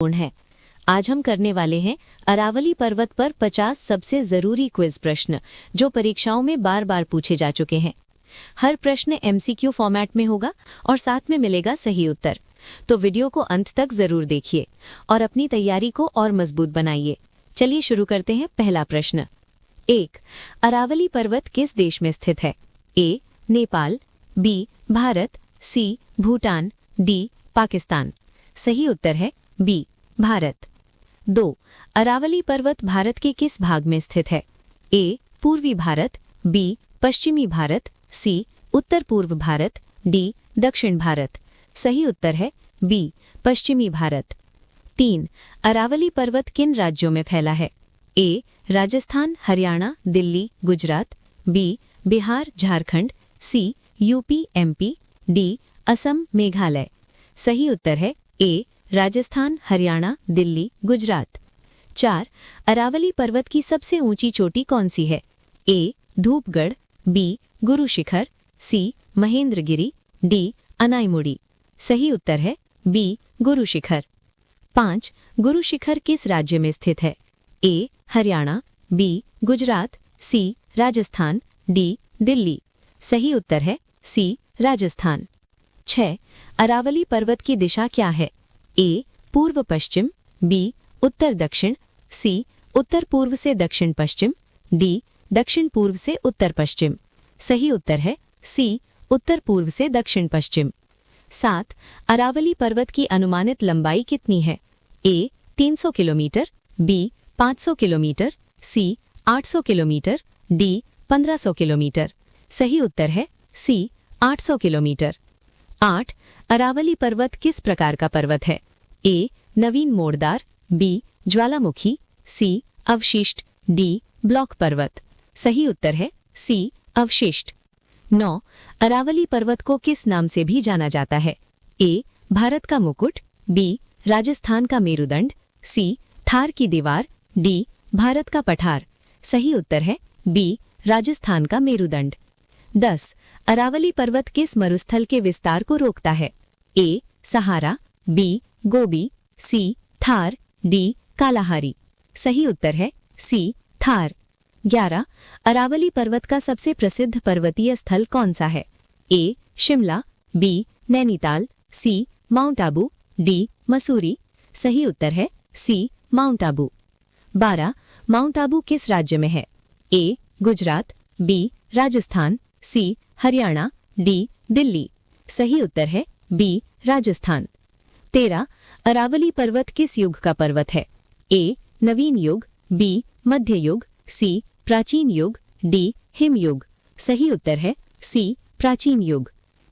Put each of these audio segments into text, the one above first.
पूर्ण है। आज हम करने वाले हैं अरावली पर्वत पर 50 सबसे जरूरी क्विज प्रश्न जो परीक्षाओं में बार बार पूछे जा चुके हैं। हर प्रश्न एमसीक्यू फॉर्मेट में होगा और साथ में मिलेगा सही उत्तर। तो वीडियो को अंत तक जरूर देखिए और अपनी तैयारी को और मजबूत बनाइए। चलिए शुरू करते हैं। पहला प्रश्न 1. अरावली पर्वत किस देश में स्थित है? ए. नेपाल, बी. भारत, सी. भूटान, डी. पाकिस्तान। सही उत्तर है बी. भारत। 2. अरावली पर्वत भारत के किस भाग में स्थित है? ए. पूर्वी भारत, बी. पश्चिमी भारत, सी. उत्तर पूर्व भारत, डी. दक्षिण भारत। सही उत्तर है बी. पश्चिमी भारत। 3. अरावली पर्वत किन राज्यों में फैला है? A. Rajasthan, Haryana, Delhi, Gujarat, B. Bihar, Jharkhand, C. UP, MP, D. Assam, Meghalaya. सही उत्तर है ए. राजस्थान, हरियाणा, दिल्ली, गुजरात। 4. अरावली पर्वत की सबसे ऊंची चोटी कौन सी है? ए. धूपगढ़, बी. गुरु शिखर, सी. महेंद्रगिरी, डी. अनाईमुड़ी। सही उत्तर है बी. गुरु शिखर। 5. गुरु शिखर किस राज्य में स्थित है? ए. हरियाणा, बी. गुजरात, सी. राजस्थान, डी. दिल्ली। सही उत्तर है सी. राजस्थान। 6. अरावली पर्वत की दिशा क्या है? ए. पूर्व पश्चिम, बी. उत्तर दक्षिण, सी. उत्तर पूर्व से दक्षिण पश्चिम, डी. दक्षिण पूर्व से उत्तर पश्चिम। सही उत्तर है सी. उत्तर पूर्व से दक्षिण पश्चिम। 7. अरावली पर्वत की अनुमानित लंबाई कितनी है? ए. 300 किलोमीटर, बी. 500 किलोमीटर, सी. 800 किलोमीटर, डी. 1500 किलोमीटर। सही उत्तर है सी. 800 किलोमीटर। 8. अरावली पर्वत किस प्रकार का पर्वत है? ए. नवीन मोड़दार, बी. ज्वालामुखी, सी. अवशिष्ट, डी. ब्लॉक पर्वत। सही उत्तर है सी. अवशिष्ट। 9. अरावली पर्वत को किस नाम से भी जाना जाता है? ए. भारत का मुकुट, बी. राजस्थान का मेरुदंड, सी. थार की दीवार, डी. भारत का पठार। सही उत्तर है बी. राजस्थान का मेरुदंड। 10. अरावली पर्वत किस मरुस्थल के विस्तार को रोकता है? ए. सहारा, बी. गोबी, सी. थार, डी. कालाहारी। सही उत्तर है सी. थार। 11. अरावली पर्वत का सबसे प्रसिद्ध पर्वतीय स्थल कौन सा है? A. Shimla, B. Nainital, C. Mount Abu, D. Mussoorie. सही उत्तर है सी. माउंट आबू। 12. माउंट आबू किस राज्य में है? A. Gujarat, B. Rajasthan, C. Haryana, D. Delhi. सही उत्तर है बी. राजस्थान। 13. अरावली पर्वत किस युग का पर्वत है? ए. नवीन युग, बी. मध्य युग, सी. प्राचीन युग, डी. हिमयुग। सही उत्तर है सी. प्राचीन युग।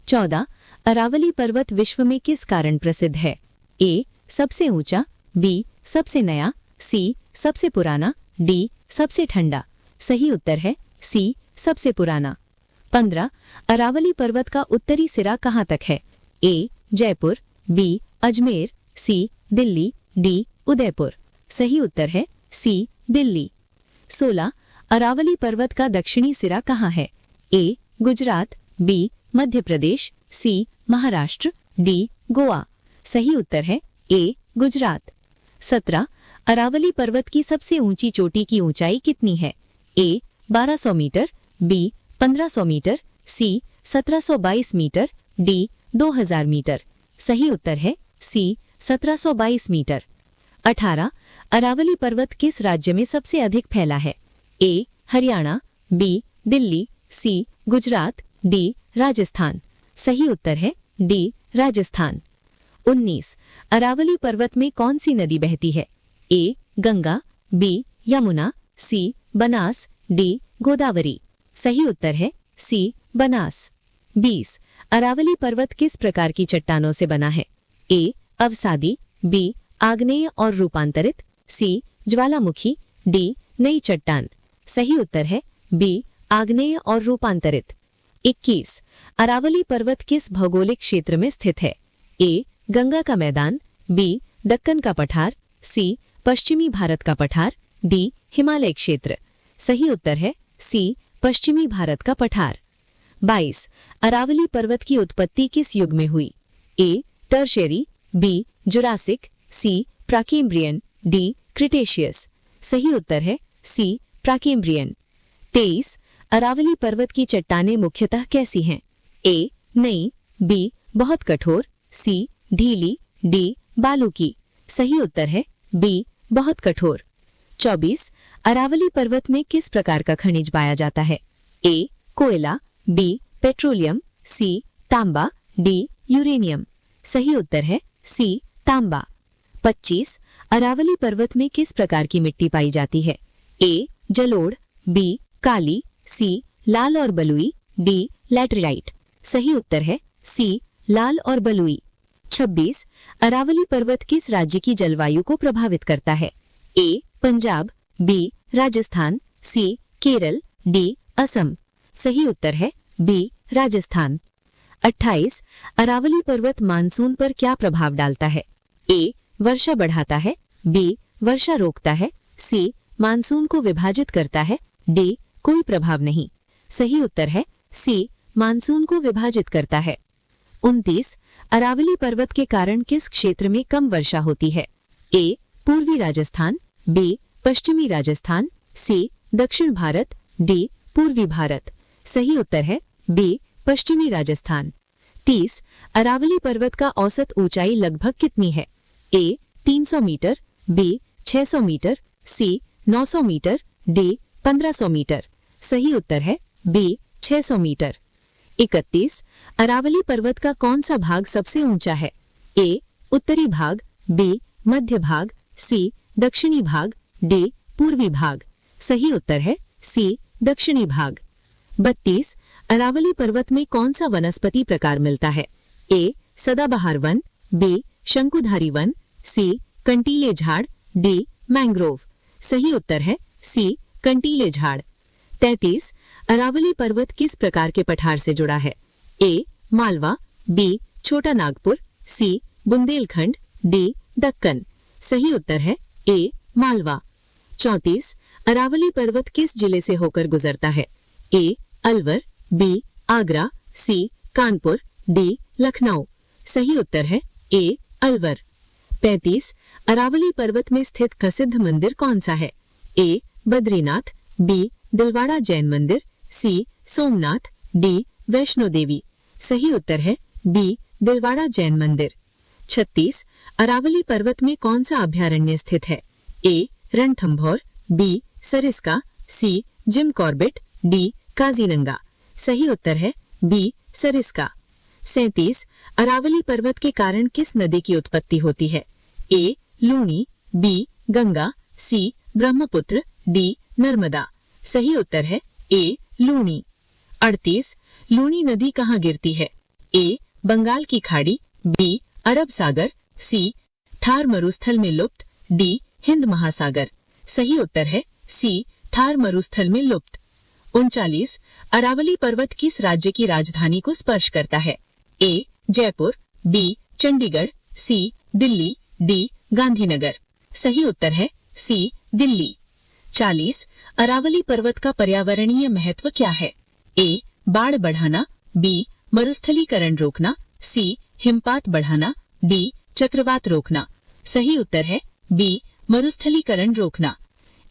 14. अरावली पर्वत विश्व में किस कारण प्रसिद्ध है? ए. सबसे ऊंचा, बी. सबसे नया, सी. सबसे पुराना, डी. सबसे ठंडा। सही उत्तर है सी. सबसे पुराना। 15. अरावली पर्वत का उत्तरी सिरा कहाँ तक है? ए. जयपुर, बी. अजमेर, सी. दिल्ली, डी. उदयपुर। सही उत्तर है सी. दिल्ली। 16. अरावली पर्वत का दक्षिणी सिरा कहाँ है? A. Gujarat, B. Madhya Pradesh, C. Maharashtra, D. Goa. सही उत्तर है ए. गुजरात। 17. अरावली पर्वत की सबसे ऊंची चोटी की ऊंचाई कितनी है? ए. 1200 मीटर, बी. 1500 मीटर, सी. 1722 मीटर, डी. 2000 मीटर। सही उत्तर है सी. 1722 मीटर। 18. अरावली पर्वत किस राज्य में सबसे अधिक फैला है? ए. हरियाणा, बी. दिल्ली, सी. गुजरात, डी. राजस्थान। सही उत्तर है डी. राजस्थान। 19. अरावली पर्वत में कौन सी नदी बहती है? ए. गंगा, बी. यमुना, सी. बनास, डी. गोदावरी। सही उत्तर है सी. बनास। 20. अरावली पर्वत किस प्रकार की चट्टानों से बना है? ए. अवसादी, बी. आग्नेय और रूपांतरित, सी. ज्वालामुखी, डी. नई चट्टान। सही उत्तर है बी. आग्नेय और रूपांतरित। 21. अरावली पर्वत किस भौगोलिक क्षेत्र में स्थित है? ए. गंगा का मैदान, बी. दक्कन का पठार, सी. पश्चिमी भारत का पठार, डी. हिमालय क्षेत्र। सही उत्तर है सी. पश्चिमी भारत का पठार। 22. अरावली पर्वत की उत्पत्ति किस युग में हुई? A. Tertiary, B. Jurassic, C. Precambrian, D Cretaceous. सही उत्तर है सी प्राकेम्ब्रियन। 23 अरावली पर्वत की चट्टानें मुख्यतः कैसी हैं? ए नई, बी बहुत कठोर, सी ढीली, डी बालू की। सही उत्तर है बी बहुत कठोर। 24 अरावली पर्वत में किस प्रकार का खनिज पाया जाता है? ए कोयला, बी पेट्रोलियम, सी तांबा, डी यूरेनियम। सही उत्तर है सी तांबा। 25 अरावली पर्वत में किस प्रकार की मिट्टी पाई जाती है? ए जलोढ़, बी काली, सी लाल और बलुई, डी लैटेराइट। सही उत्तर है सी लाल और बलुई। 26 अरावली पर्वत किस राज्य की जलवायु को प्रभावित करता है? ए पंजाब, बी राजस्थान, सी केरल, डी असम। सही उत्तर है बी राजस्थान। 28 अरावली पर्वत मानसून पर क्या प्रभाव डालता है? ए वर्षा बढ़ाता है, बी वर्षा रोकता है, सी मानसून को विभाजित करता है, डी कोई प्रभाव नहीं। सही उत्तर है सी मानसून को विभाजित करता है। 29 अरावली पर्वत के कारण किस क्षेत्र में कम वर्षा होती है? ए पूर्वी राजस्थान, बी पश्चिमी राजस्थान, सी दक्षिण भारत, डी पूर्वी भारत। सही उत्तर है बी पश्चिमी राजस्थान। 30 अरावली पर्वत का औसत ऊंचाई लगभग कितनी है? ए 300 मीटर, बी 600 मीटर, सी 900 मीटर, डी 1500 मीटर। सही उत्तर है बी 600 मीटर। 31 अरावली पर्वत का कौन सा भाग सबसे ऊंचा है? ए उत्तरी भाग, बी मध्य भाग, सी दक्षिणी भाग, डी पूर्वी भाग। सही उत्तर है सी दक्षिणी भाग। 32 अरावली पर्वत में कौन सा वनस्पति प्रकार मिलता है? ए सदाबहार वन, बी शंकुधारी वन, सी कंटीले झाड़, डी मैंग्रोव। सही उत्तर है सी कंटीले झाड़। 33 अरावली पर्वत किस प्रकार के पठार से जुड़ा है? ए मालवा, बी छोटा नागपुर, सी बुंदेलखंड, डी दक्कन। सही उत्तर है ए मालवा। 34 अरावली पर्वत किस जिले से होकर गुजरता है? ए अलवर, बी आगरा, सी कानपुर, डी लखनऊ। सही उत्तर है ए अलवर। 35 अरावली पर्वत में स्थित प्रसिद्ध मंदिर कौन सा है? ए बद्रीनाथ, बी दिलवाड़ा जैन मंदिर, सी सोमनाथ, डी वैष्णो देवी। सही उत्तर है बी दिलवाड़ा जैन मंदिर। 36 अरावली पर्वत में कौन सा अभयारण्य स्थित है? ए रणथंभौर, बी सरिस्का, सी जिम कॉर्बेट, डी काजीरंगा। सही उत्तर है बी सरिस्का। 37 अरावली पर्वत के कारण किस नदी की उत्पत्ति होती है? ए लूनी, बी गंगा, सी ब्रह्मपुत्र, डी नर्मदा। सही उत्तर है ए लूनी। 38 लूनी नदी कहाँ गिरती है? ए बंगाल की खाड़ी, बी अरब सागर, सी थार मरुस्थल में लुप्त, डी हिंद महासागर। सही उत्तर है सी थार मरुस्थल में लुप्त। 39 अरावली पर्वत किस राज्य की राजधानी को स्पर्श करता है? ए जयपुर, बी चंडीगढ़, सी दिल्ली, डी गांधीनगर। सही उत्तर है सी दिल्ली। 40 अरावली पर्वत का पर्यावरणीय महत्व क्या है? ए बाढ़ बढ़ाना, बी मरुस्थलीकरण रोकना, सी हिमपात बढ़ाना, डी चक्रवात रोकना। सही उत्तर है बी मरुस्थलीकरण रोकना।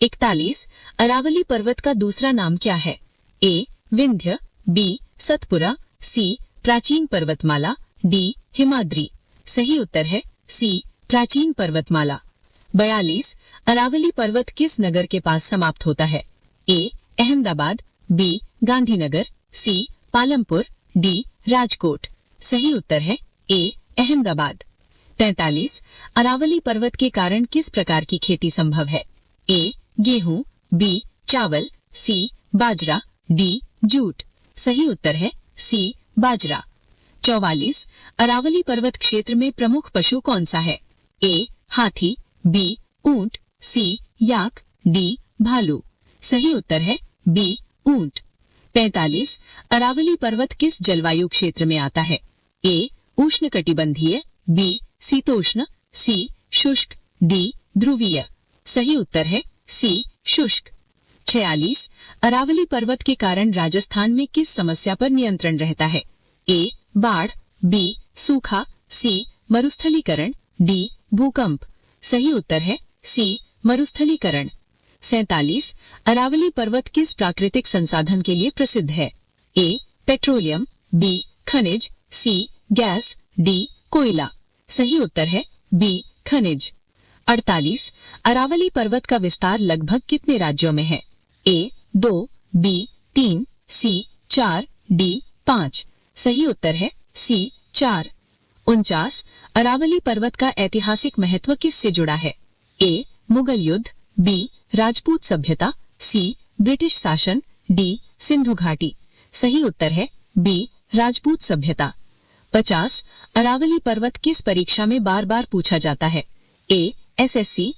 41 अरावली पर्वत का दूसरा नाम क्या है? ए विंध्य, बी सतपुरा, सी प्राचीन पर्वतमाला, डी हिमाद्री। सही उत्तर है सी प्राचीन पर्वतमाला। 42 अरावली पर्वत किस नगर के पास समाप्त होता है? ए अहमदाबाद, बी गांधीनगर, सी पालमपुर, डी राजकोट। सही उत्तर है ए अहमदाबाद। 43 अरावली पर्वत के कारण किस प्रकार की खेती संभव है? ए गेहूं, बी चावल, सी बाजरा, डी जूट। सही उत्तर है सी बाजरा। 44 अरावली पर्वत क्षेत्र में प्रमुख पशु कौन सा है? ए हाथी, बी ऊंट, सी याक, डी भालू। सही उत्तर है बी ऊंट। 45 अरावली पर्वत किस जलवायु क्षेत्र में आता है? ए उष्णकटिबंधीय, बी शीतोष्ण, सी शुष्क, डी ध्रुवीय। सही उत्तर है सी शुष्क। 46 अरावली पर्वत के कारण राजस्थान में किस समस्या पर नियंत्रण रहता है? ए बाढ़, बी सूखा, सी मरुस्थलीकरण, डी भूकंप। सही उत्तर है सी, मरुस्थलीकरण। 47, अरावली पर्वत किस प्राकृतिक संसाधन के लिए प्रसिद्ध है? ए, पेट्रोलियम, बी, खनिज, सी, गैस, डी, कोयला। सही उत्तर है बी, खनिज। 48, अरावली पर्वत का विस्तार लगभग कितने राज्यों में है? ए, 2, बी, 3, सी, 4, डी, 5। सही उत्तर है सी, 4। 49, अरावली पर्वत का ऐतिहासिक महत्व किससे जुड़ा है? ए, मुगल युद्ध, बी, राजपूत सभ्यता, सी, ब्रिटिश शासन, डी, सिंधु घाटी। सही उत्तर है बी, राजपूत सभ्यता। 50, अरावली पर्वत किस परीक्षा में बार बार पूछा जाता है? ए, एसएससी,